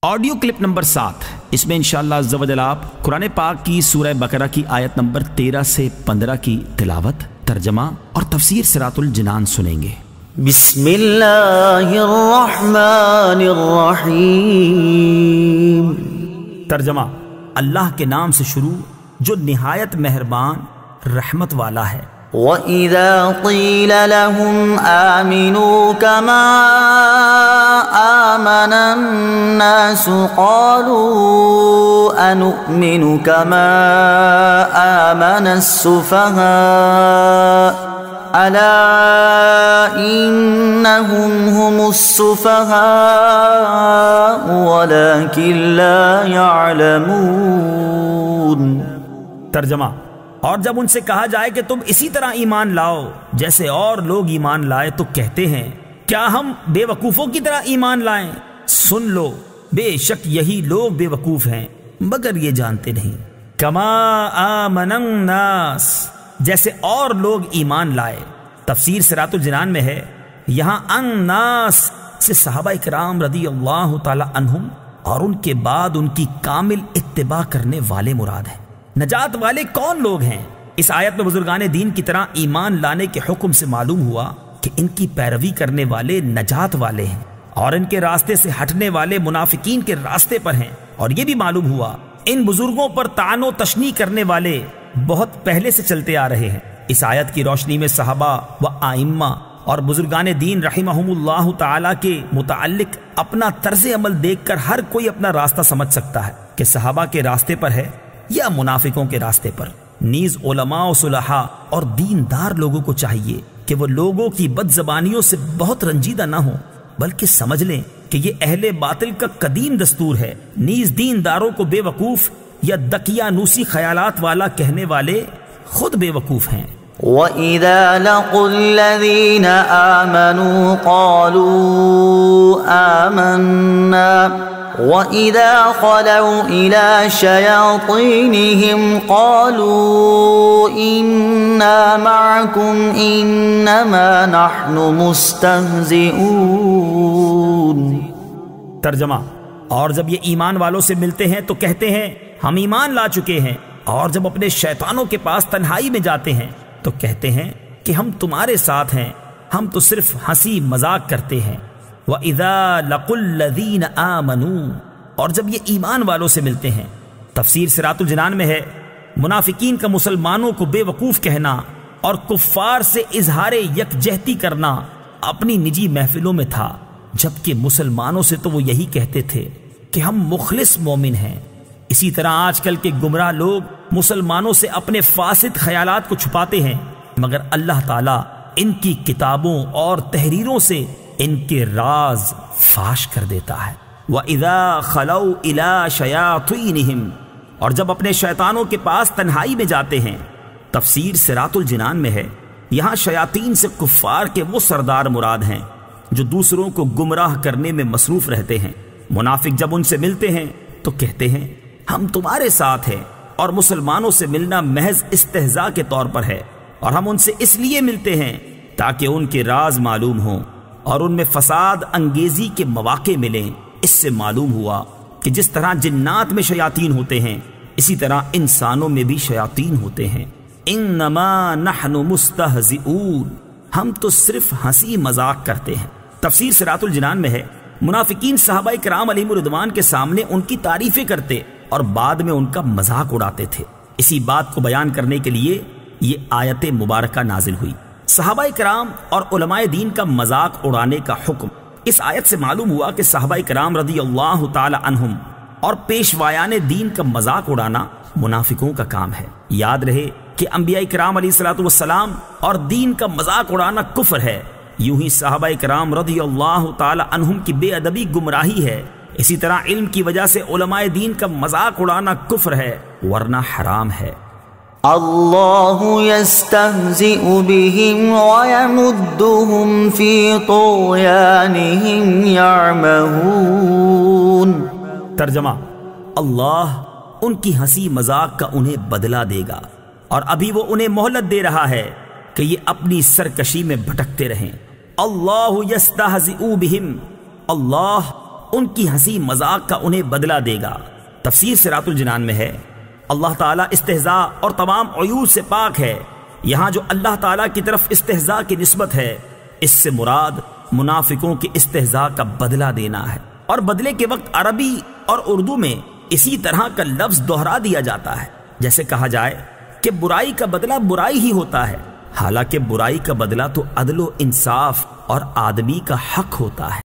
Audio clip number 7، اس میں انشاءاللہ عز و جل آپ قرآن پاک کی سورہ بقرہ کی آیت نمبر 13 سے 15 کی تلاوت، ترجمہ اور تفسیر صراط الجنان سنیں گے۔ بسم اللہ الرحمن الرحیم۔ ترجمہ: اللہ کے نام سے شروع جو نہایت مہربان رحمت والا ہے۔ وَإِذَا قِيلَ لَهُمْ آمِنُوا كَمَا آمَنَ النَّاسُ قَالُوا أَنُؤْمِنُ كَمَا آمَنَ السُّفَهَاءُ أَلَا إِنَّهُمْ هُمُ السُّفَهَاءُ وَلَكِنْ لَا يَعْلَمُونَ۔ ترجمہ: اور جب ان سے کہا جائے کہ تم اسی طرح ایمان لاؤ جیسے اور لوگ ایمان لائے تو کہتے ہیں کیا ہم بے وقوفوں کی طرح ایمان لائیں؟ سن لو، بے شک یہی لوگ بے وقوف ہیں مگر یہ جانتے نہیں۔ کما آمن الناس، جیسے اور لوگ ایمان لائے۔ تفسیر صراط الجنان میں ہے یہاں الناس سے صحابہ کرام رضی اللہ تعالی عنہم اور ان کے بعد ان کی کامل اتباع کرنے والے مراد ہیں۔ نجات والے کون لوگ ہیں؟ اس آیت میں بزرگان دین کی طرح ایمان لانے کے حکم سے معلوم ہوا کہ ان کی پیروی کرنے والے نجات والے ہیں اور ان کے راستے سے ہٹنے والے منافقین کے راستے پر ہیں، اور یہ بھی معلوم ہوا ان بزرگوں پر طعن و تشنیع کرنے والے بہت پہلے سے چلتے آ رہے ہیں۔ اس آیت کی روشنی میں صحابہ و آئمہ اور بزرگان دین رحمہم اللہ تعالی کے متعلق اپنا طرز عمل دیکھ کر ہر کوئی اپنا راستہ سمجھ سکتا ہے کہ صحابہ کے راستے پر ہے یا منافقوں کے راستے پر۔ نیز علماء و صلحاء اور دیندار لوگوں کو چاہیے کہ وہ لوگوں کی بد زبانیوں سے بہت رنجیدہ نہ ہوں، بلکہ سمجھ لیں کہ یہ اہل باطل کا قدیم دستور ہے۔ نیز دینداروں کو بے وقوف یا دقیانوسی خیالات والا کہنے والے خود بے وقوف ہیں۔ وَإِذَا لَقُوا الَّذِينَ آمَنُوا قَالُوا آمَنَّا وَإِذَا خَلَوْا إِلَى شَيَاطِينِهِمْ قَالُوا إِنَّا مَعَكُمْ إِنَّمَا نَحْنُ مُسْتَهْزِئُونَ۔ ترجمہ: اور جب یہ ایمان والوں سے ملتے ہیں تو کہتے ہیں ہم ایمان لا چکے ہیں، اور جب اپنے شیطانوں کے پاس تنہائی میں جاتے ہیں تو کہتے ہیں کہ ہم تمہارے ساتھ ہیں، ہم تو صرف ہنسی مذاق کرتے ہیں۔ وَإِذَا لَقُوا الَّذِينَ آمَنُوا، اور جب یہ ایمان والوں سے ملتے ہیں۔ تفسیر صراط الجنان میں ہے منافقین کا مسلمانوں کو بے وقوف کہنا اور کفار سے اظہار یکجہتی کرنا اپنی نجی محفلوں میں تھا، جبکہ مسلمانوں سے تو وہ یہی کہتے تھے کہ ہم مخلص مومن ہیں۔ اسی طرح آج کل کے گمراہ لوگ مسلمانوں سے اپنے فاسد خیالات کو چھپاتے ہیں، مگر اللہ تعالیٰ ان کی کتابوں اور تحریروں سے ان کے راز فاش کر دیتا ہے۔ وَإِذَا خَلَوْا إِلَى شَيَاطِينِهِمْ، اور جب اپنے شیطانوں کے پاس تنہائی میں جاتے ہیں۔ تفسیر صراط الجنان میں ہے یہاں شیاطین سے کفار کے وہ سردار مراد ہیں جو دوسروں کو گمراہ کرنے میں مصروف رہتے ہیں۔ منافق جب ان سے ملتے ہیں تو کہتے ہیں ہم تمہارے ساتھ ہیں، اور مسلمانوں سے ملنا محض استہزاء کے طور پر ہے، اور ہم ان سے اس لیے ملتے ہیں تاکہ ان کے راز معلوم ہوں اور ان میں فساد انگیزی کے مواقع ملیں۔ اس سے معلوم ہوا کہ جس طرح جنات میں شیاطین ہوتے ہیں اسی طرح انسانوں میں بھی شیاطین ہوتے ہیں۔ انما نحن مستہزئون، ہم تو صرف ہنسی مذاق کرتے ہیں۔ تفسیر صراط الجنان میں ہے منافقین صحابہ کرام علیہم الرضوان کے سامنے ان کی تعریفیں کرتے اور بعد میں ان کا مذاق اڑاتے تھے۔ اسی بات کو بیان کرنے کے لیے یہ آیت مبارکہ نازل ہوئی۔ صحابہ کرام اور علماء دین کا مذاق اڑانے کا حکم اس آیت سے معلوم ہوا کہ صحابہ کرام رضی اللہ تعالی عنہم اور پیشوایان دین کا مذاق اڑانا منافقوں کا کام ہے۔ یاد رہے کہ انبیاء کرام علیہ الصلوۃ والسلام اور دین کا مذاق اڑانا کفر ہے، یوں ہی صحابہ کرام رضی اللہ تعالی عنہم کی بے ادبی گمراہی ہے۔ اسی طرح علم کی وجہ سے علماء دین کا مذاق اڑانا کفر ہے ورنہ حرام ہے۔ اللہ یستہزئ بہم ویمدہم فی طغیانہم یعمہون۔ ترجمہ: اللہ ان کی ہنسی مذاق کا انہیں بدلہ دے گا، اور ابھی وہ انہیں مہلت دے رہا ہے کہ یہ اپنی سرکشی میں بھٹکتے رہیں۔ اللہ یستہزئ بہم، اللہ ان کی ہنسی مذاق کا انہیں بدلہ دے گا۔ تفسیر صراط الجنان میں ہے، اللہ تعالیٰ استہزاء اور تمام عیوب سے پاک ہے۔ یہاں جو اللہ تعالیٰ کی طرف استہزاء کی نسبت ہے، اس سے مراد منافقوں کے استہزاء کا بدلہ دینا ہے، اور بدلے کے وقت عربی اور اردو میں اسی طرح کا لفظ دہرا دیا جاتا ہے، جیسے کہا جائے کہ برائی کا بدلہ برائی ہی ہوتا ہے، حالانکہ برائی کا بدلہ تو عدل و انصاف اور آدمی کا حق ہوتا ہے۔